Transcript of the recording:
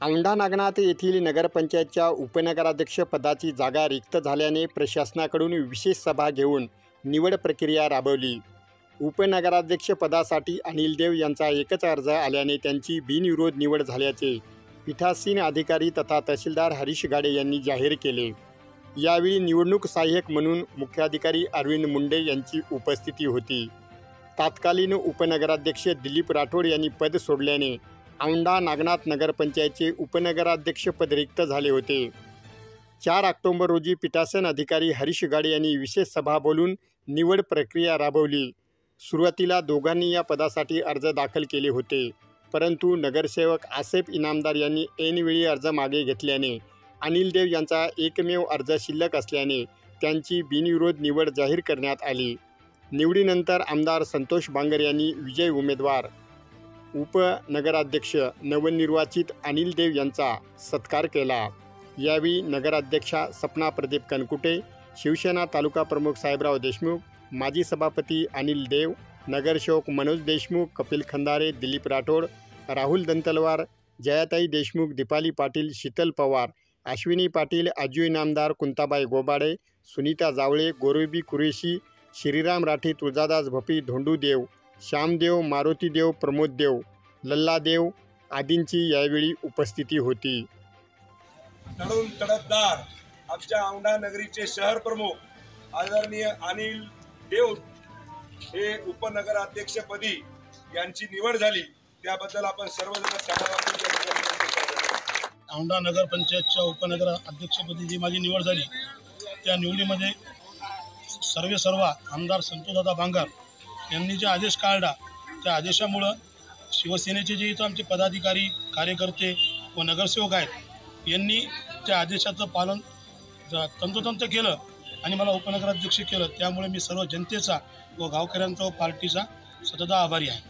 औंढा नागनाथ येथील नगरपंचायतच्या उपनगराध्यक्ष पदाची जागा रिक्त झाल्याने प्रशासनाकडून विशेष सभा घेऊन निवड प्रक्रिया राबवली। उपनगराध्यक्ष पदासाठी अनिल देव यांचा एकच अर्ज आल्याने त्यांची बिनविरोध निवड झाल्याचे पीठासीन अधिकारी तथा तहसीलदार हरीश गाडे यांनी जाहीर केले। यावेळी निवडणूक सहाय्यक म्हणून मुख्याधिकारी अरविंद मुंडे यांची उपस्थिती होती। तत्कालीन उपनगराध्यक्ष दिलीप राठोड यांनी पद सोडल्याने औंढा नागनाथ नगरपंचायतचे उपनगराध्यक्षपद रिक्त झाले होते। 4 ऑक्टोबर रोजी पीठासीन अधिकारी हरीश गाडे यांनी विशेष सभा बोलून निवड प्रक्रिया राबवली। सुरुवातीला दोघांनी या पदासाठी अर्ज दाखल केले होते, परंतु नगरसेवक आसेफ इनामदार यांनी ऐनवेळी अर्ज मागे घेतल्याने अनिल देव यांचा एकमेव अर्ज शिल्लक असल्याने त्यांची बिनविरोध निवड जाहीर करण्यात आली। निवडीनंतर आमदार संतोष बांगर यांनी विजयी उमेदवार उपनगराध्यक्ष नवनिर्वाचित अनिल देव यांचा सत्कार केला। यावेळी नगराध्यक्षा सपना प्रदीप कनकुटे, शिवसेना तालुका प्रमुख साहेबराव देशमुख, माजी सभापती अनिल देव, नगरसेवक मनोज देशमुख, कपिल खंदारे, दिलीप राठोड, राहुल दंतलवार, जयाताई देशमुख, दीपाली पाटील, शीतल पवार, अश्विनी पाटील, आजू इनामदार, कुंताबाई गोबाडे, सुनीता जावळे, गोरबी कुरेशी, श्रीराम राठी, तुळजादास भपी, धोंडू देव, श्यामदेव, मारुती देव, प्रमोद देव, लल्ला देव आदींची यावेळी उपस्थिती होती। तरुण तडफदार आमच्या औंढा नगरीचे शहर प्रमुख आदरणीय अनिल देव हे उपनगराध्यक्षपदी यांची निवड झाली, त्याबद्दल आपण सर्वजण औंढा नगरपंचायतच्या उपनगर अध्यक्षपदी जी माझी निवड झाली, त्या निवडीमध्ये सर्व आमदार संतोषदादा बांगर यांनी जे आदेश काढला, त्या आदेशामुळं शिवसेनेचे जे इथं आमचे पदाधिकारी, कार्यकर्ते व नगरसेवक आहेत यांनी त्या आदेशाचं पालन तंतोतंत केलं आणि मला उपनगराध्यक्ष केलं। त्यामुळे मी सर्व जनतेचा व गावकऱ्यांचा व पार्टीचा सतत आभारी आहे।